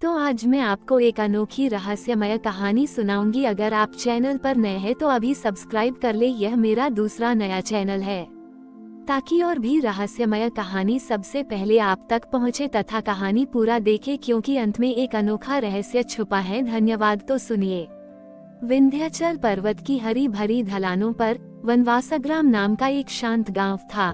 तो आज मैं आपको एक अनोखी रहस्यमय कहानी सुनाऊंगी। अगर आप चैनल पर नए हैं तो अभी सब्सक्राइब कर ले। यह मेरा दूसरा नया चैनल है ताकि और भी रहस्यमय कहानी सबसे पहले आप तक पहुंचे तथा कहानी पूरा देखे, क्योंकि अंत में एक अनोखा रहस्य छुपा है। धन्यवाद। तो सुनिए। विंध्याचल पर्वत की हरी भरी ढलानों पर वनवासग्राम नाम का एक शांत गांव था।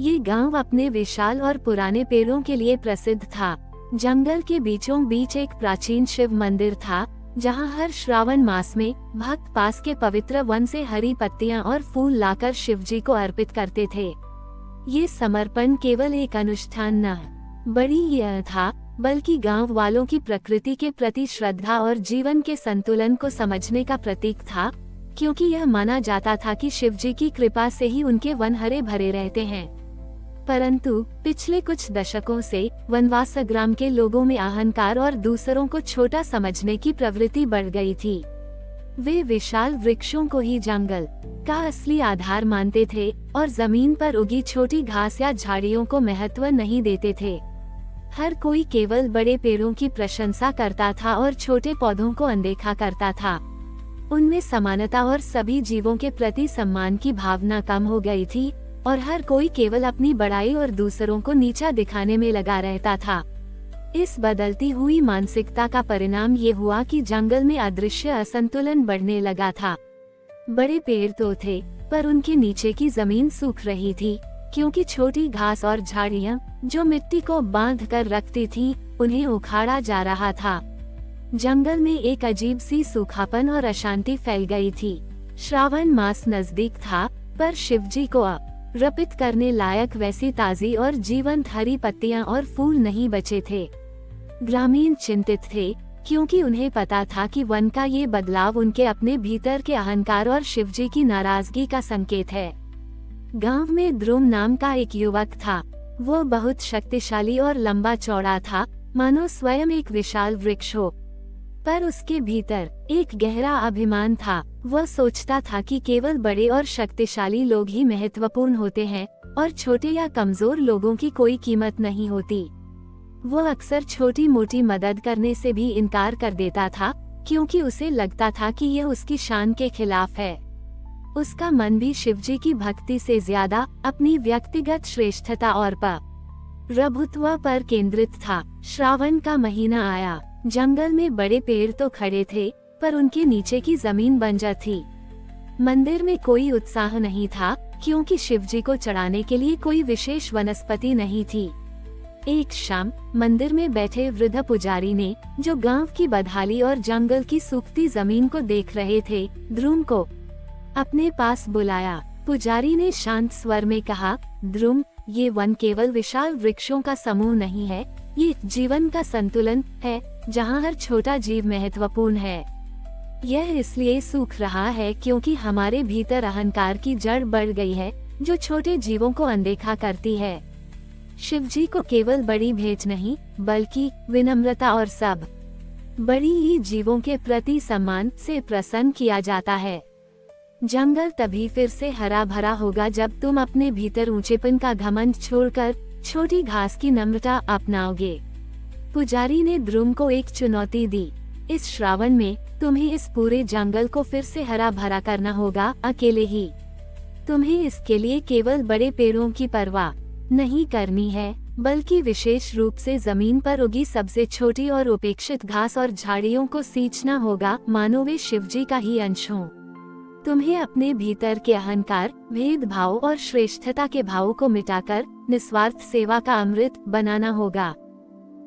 ये गांव अपने विशाल और पुराने पेड़ों के लिए प्रसिद्ध था। जंगल के बीचों बीच एक प्राचीन शिव मंदिर था, जहां हर श्रावण मास में भक्त पास के पवित्र वन से हरी पत्तियां और फूल लाकर शिवजी को अर्पित करते थे। ये समर्पण केवल एक अनुष्ठान न बड़ी यह था, बल्कि गांव वालों की प्रकृति के प्रति श्रद्धा और जीवन के संतुलन को समझने का प्रतीक था, क्योंकि यह माना जाता था कि शिवजी की कृपा से ही उनके वन हरे भरे रहते हैं। परंतु पिछले कुछ दशकों से वनवासग्राम के लोगों में अहंकार और दूसरों को छोटा समझने की प्रवृत्ति बढ़ गई थी। वे विशाल वृक्षों को ही जंगल का असली आधार मानते थे और जमीन पर उगी छोटी घास या झाड़ियों को महत्व नहीं देते थे। हर कोई केवल बड़े पेड़ों की प्रशंसा करता था और छोटे पौधों को अनदेखा करता था। उनमें समानता और सभी जीवों के प्रति सम्मान की भावना कम हो गई थी और हर कोई केवल अपनी बड़ाई और दूसरों को नीचा दिखाने में लगा रहता था। इस बदलती हुई मानसिकता का परिणाम ये हुआ कि जंगल में अदृश्य असंतुलन बढ़ने लगा था। बड़े पेड़ तो थे, पर उनके नीचे की जमीन सूख रही थी, क्योंकि छोटी घास और झाड़ियां जो मिट्टी को बांध कर रखती थी, उन्हें उखाड़ा जा रहा था। जंगल में एक अजीब सी सूखापन और अशांति फैल गई थी। श्रावण मास नजदीक था, पर शिवजी को अर्पित करने लायक वैसी ताजी और जीवंत हरी पत्तियां और फूल नहीं बचे थे। ग्रामीण चिंतित थे, क्योंकि उन्हें पता था कि वन का ये बदलाव उनके अपने भीतर के अहंकार और शिवजी की नाराजगी का संकेत है। गांव में ध्रुव नाम का एक युवक था। वो बहुत शक्तिशाली और लंबा चौड़ा था, मानो स्वयं एक विशाल वृक्ष हो। पर उसके भीतर एक गहरा अभिमान था। वह सोचता था कि केवल बड़े और शक्तिशाली लोग ही महत्वपूर्ण होते हैं और छोटे या कमजोर लोगों की कोई कीमत नहीं होती। वो अक्सर छोटी मोटी मदद करने से भी इनकार कर देता था, क्योंकि उसे लगता था कि यह उसकी शान के खिलाफ है। उसका मन भी शिवजी की भक्ति से ज्यादा अपनी व्यक्तिगत श्रेष्ठता और प्रभुत्व पर केंद्रित था। श्रावण का महीना आया। जंगल में बड़े पेड़ तो खड़े थे, पर उनके नीचे की जमीन बंजर थी। मंदिर में कोई उत्साह नहीं था, क्योंकि शिवजी को चढ़ाने के लिए कोई विशेष वनस्पति नहीं थी। एक शाम मंदिर में बैठे वृद्ध पुजारी ने, जो गांव की बदहाली और जंगल की सूखती जमीन को देख रहे थे, ध्रुव को अपने पास बुलाया। पुजारी ने शांत स्वर में कहा, ध्रुव, ये वन केवल विशाल वृक्षों का समूह नहीं है, ये जीवन का संतुलन है, जहाँ हर छोटा जीव महत्वपूर्ण है। यह इसलिए सूख रहा है क्योंकि हमारे भीतर अहंकार की जड़ बढ़ गई है, जो छोटे जीवों को अनदेखा करती है। शिवजी को केवल बड़ी भेंट नहीं, बल्कि विनम्रता और सब बड़ी ही जीवों के प्रति सम्मान से प्रसन्न किया जाता है। जंगल तभी फिर से हरा भरा होगा जब तुम अपने भीतर ऊंचेपन का घमंड छोड़कर छोटी घास की नम्रता अपनाओगे। पुजारी ने ध्रुव को एक चुनौती दी। इस श्रावण में तुम्हें इस पूरे जंगल को फिर से हरा भरा करना होगा, अकेले ही। तुम्हें इसके लिए केवल बड़े पेड़ों की परवाह नहीं करनी है, बल्कि विशेष रूप से जमीन पर उगी सबसे छोटी और उपेक्षित घास और झाड़ियों को सींचना होगा, मानो वे शिवजी का ही अंश हों। तुम्हें अपने भीतर के अहंकार, भेदभाव और श्रेष्ठता के भावों को मिटाकर निस्वार्थ सेवा का अमृत बनाना होगा।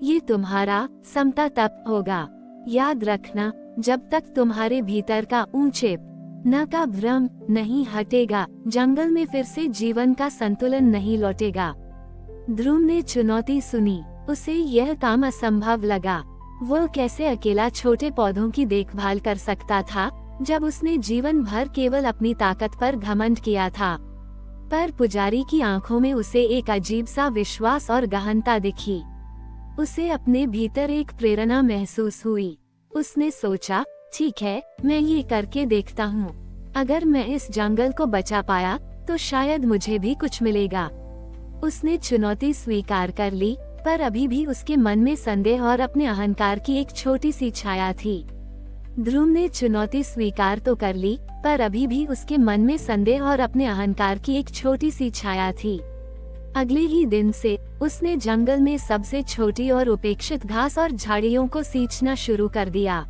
ये तुम्हारा समता तप होगा। याद रखना, जब तक तुम्हारे भीतर का ऊंचे न का भ्रम नहीं हटेगा, जंगल में फिर से जीवन का संतुलन नहीं लौटेगा। ध्रुव ने चुनौती सुनी। उसे यह काम असंभव लगा। वो कैसे अकेला छोटे पौधों की देखभाल कर सकता था, जब उसने जीवन भर केवल अपनी ताकत पर घमंड किया था। पर पुजारी की आंखों में उसे एक अजीब सा विश्वास और गहनता दिखी। उसे अपने भीतर एक प्रेरणा महसूस हुई। उसने सोचा, ठीक है, मैं ये करके देखता हूँ। अगर मैं इस जंगल को बचा पाया, तो शायद मुझे भी कुछ मिलेगा। उसने चुनौती स्वीकार कर ली पर अभी भी उसके मन में संदेह और अपने अहंकार की एक छोटी सी छाया थी। ध्रुव ने चुनौती स्वीकार तो कर ली, पर अभी भी उसके मन में संदेह और अपने अहंकार की एक छोटी सी छाया थी। अगले ही दिन से उसने जंगल में सबसे छोटी और उपेक्षित घास और झाड़ियों को सींचना शुरू कर दिया।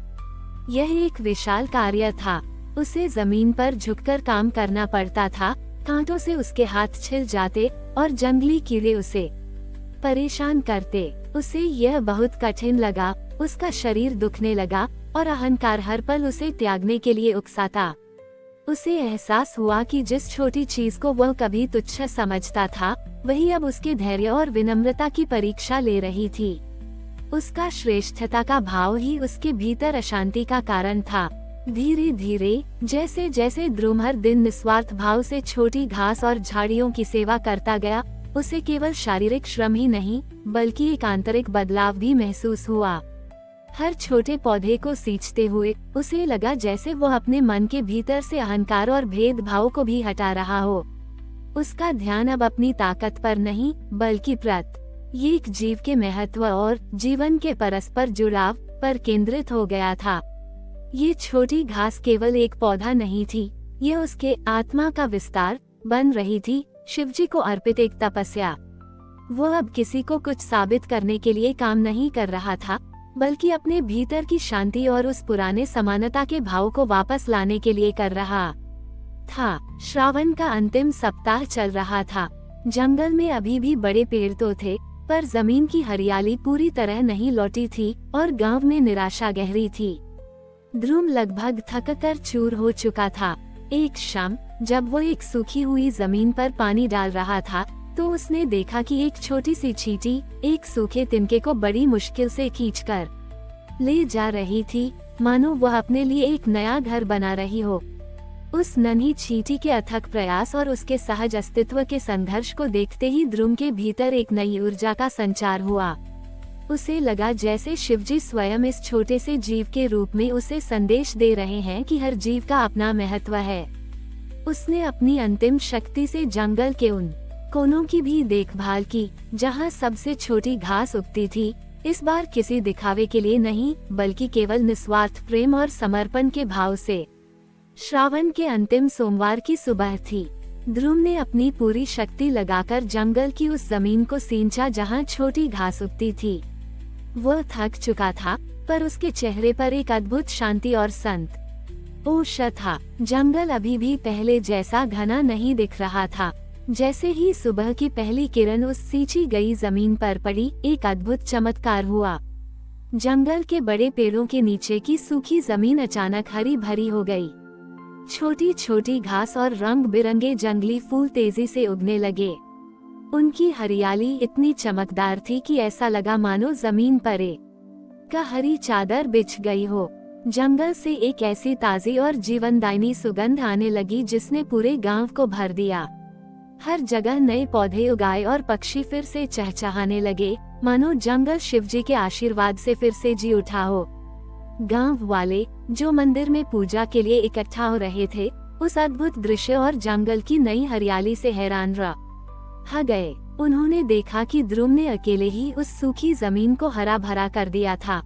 यह एक विशाल कार्य था। उसे जमीन पर झुककर काम करना पड़ता था, कांटों से उसके हाथ छिल जाते और जंगली कीड़े उसे परेशान करते। उसे यह बहुत कठिन लगा, उसका शरीर दुखने लगा और अहंकार हर पल उसे त्यागने के लिए उकसाता। उसे एहसास हुआ कि जिस छोटी चीज को वह कभी तुच्छ समझता था, वही अब उसके धैर्य और विनम्रता की परीक्षा ले रही थी। उसका श्रेष्ठता का भाव ही उसके भीतर अशांति का कारण था। धीरे धीरे जैसे जैसे ध्रुव हर दिन निस्वार्थ भाव से छोटी घास और झाड़ियों की सेवा करता गया, उसे केवल शारीरिक श्रम ही नहीं बल्कि एक आंतरिक बदलाव भी महसूस हुआ। हर छोटे पौधे को सींचते हुए उसे लगा जैसे वो अपने मन के भीतर से अहंकार और भेदभाव को भी हटा रहा हो। उसका ध्यान अब अपनी ताकत पर नहीं बल्कि एक जीव के महत्व और जीवन के परस्पर जुड़ाव पर केंद्रित हो गया था। ये छोटी घास केवल एक पौधा नहीं थी, ये उसके आत्मा का विस्तार बन रही थी, शिवजी को अर्पित एक तपस्या। वो अब किसी को कुछ साबित करने के लिए काम नहीं कर रहा था, बल्कि अपने भीतर की शांति और उस पुराने समानता के भाव को वापस लाने के लिए कर रहा था। श्रावण का अंतिम सप्ताह चल रहा था। जंगल में अभी भी बड़े पेड़ तो थे, पर जमीन की हरियाली पूरी तरह नहीं लौटी थी और गांव में निराशा गहरी थी। ध्रुव लगभग थककर चूर हो चुका था। एक शाम जब वो एक सूखी हुई जमीन पर पानी डाल रहा था, तो उसने देखा कि एक छोटी सी चींटी एक सूखे तिनके को बड़ी मुश्किल से खींचकर ले जा रही थी, मानो वह अपने लिए एक नया घर बना रही हो। उस नन्ही चींटी के अथक प्रयास और उसके सहज अस्तित्व के संघर्ष को देखते ही ध्रुव के भीतर एक नई ऊर्जा का संचार हुआ। उसे लगा जैसे शिवजी स्वयं इस छोटे से जीव के रूप में उसे संदेश दे रहे हैं कि हर जीव का अपना महत्व है। उसने अपनी अंतिम शक्ति से जंगल के उन कोनों की भी देखभाल की जहां सबसे छोटी घास उगती थी, इस बार किसी दिखावे के लिए नहीं बल्कि केवल निस्वार्थ प्रेम और समर्पण के भाव से। श्रावण के अंतिम सोमवार की सुबह थी। ध्रुव ने अपनी पूरी शक्ति लगाकर जंगल की उस जमीन को सींचा जहां छोटी घास उगती थी। वह थक चुका था, पर उसके चेहरे पर एक अद्भुत शांति और संत ओष था। जंगल अभी भी पहले जैसा घना नहीं दिख रहा था। जैसे ही सुबह की पहली किरण उस सींची गई जमीन पर पड़ी, एक अद्भुत चमत्कार हुआ। जंगल के बड़े पेड़ों के नीचे की सूखी जमीन अचानक हरी भरी हो गई। छोटी छोटी घास और रंग बिरंगे जंगली फूल तेजी से उगने लगे। उनकी हरियाली इतनी चमकदार थी कि ऐसा लगा मानो जमीन पर एक हरी चादर बिछ गई हो। जंगल से एक ऐसी ताजी और जीवनदायिनी सुगंध आने लगी जिसने पूरे गांव को भर दिया। हर जगह नए पौधे उगाए और पक्षी फिर से चहचहाने लगे, मानो जंगल शिवजी के आशीर्वाद से फिर से जी उठा हो। गांव वाले जो मंदिर में पूजा के लिए इकट्ठा हो रहे थे, उस अद्भुत दृश्य और जंगल की नई हरियाली से हैरान रह गए। उन्होंने देखा कि ध्रुव ने अकेले ही उस सूखी जमीन को हरा भरा कर दिया था।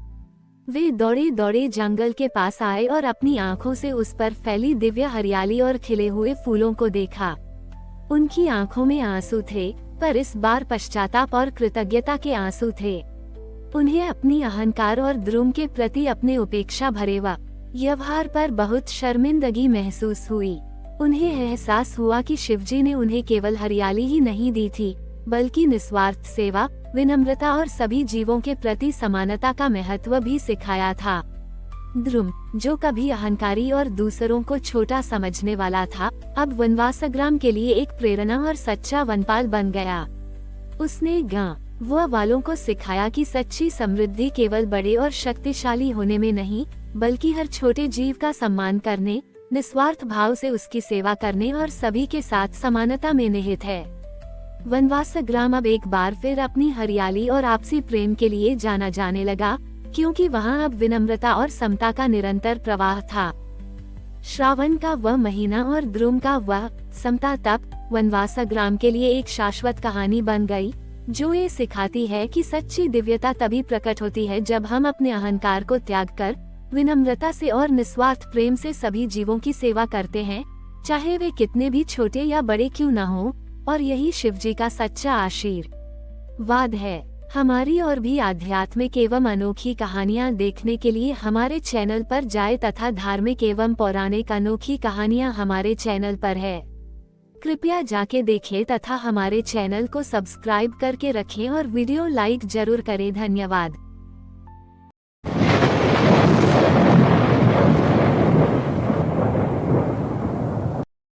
वे दौड़े दौड़े जंगल के पास आए और अपनी आंखों से उस पर फैली दिव्य हरियाली और खिले हुए फूलों को देखा। उनकी आंखों में आंसू थे, पर इस बार पश्चाताप और कृतज्ञता के आंसू थे। उन्हें अपनी अहंकार और ध्रुव के प्रति अपने उपेक्षा भरे व्यवहार पर बहुत शर्मिंदगी महसूस हुई। उन्हें एहसास हुआ कि शिवजी ने उन्हें केवल हरियाली ही नहीं दी थी, बल्कि निस्वार्थ सेवा, विनम्रता और सभी जीवों के प्रति समानता का महत्व भी सिखाया था। ध्रुव, जो कभी अहंकारी और दूसरों को छोटा समझने वाला था, अब वनवासग्राम के लिए एक प्रेरणा और सच्चा वनपाल बन गया। उसने गांव वालों को सिखाया कि सच्ची समृद्धि केवल बड़े और शक्तिशाली होने में नहीं, बल्कि हर छोटे जीव का सम्मान करने, निस्वार्थ भाव से उसकी सेवा करने और सभी के साथ समानता में निहित है। वनवासग्राम अब एक बार फिर अपनी हरियाली और आपसी प्रेम के लिए जाना जाने लगा, क्योंकि वहां अब विनम्रता और समता का निरंतर प्रवाह था। श्रावण का वह महीना और ध्रुव का वह समता तप वनवासग्राम के लिए एक शाश्वत कहानी बन गई। जो ये सिखाती है कि सच्ची दिव्यता तभी प्रकट होती है जब हम अपने अहंकार को त्याग कर विनम्रता से और निस्वार्थ प्रेम से सभी जीवों की सेवा करते हैं, चाहे वे कितने भी छोटे या बड़े क्यों न हों। और यही शिवजी का सच्चा आशीर्वाद है। हमारी और भी आध्यात्मिक एवं अनोखी कहानियाँ देखने के लिए हमारे चैनल पर जाएं तथा धार्मिक एवं पौराणिक अनोखी कहानियाँ हमारे चैनल पर है। कृपया जाके देखें तथा हमारे चैनल को सब्सक्राइब करके रखें और वीडियो लाइक जरूर करें। धन्यवाद।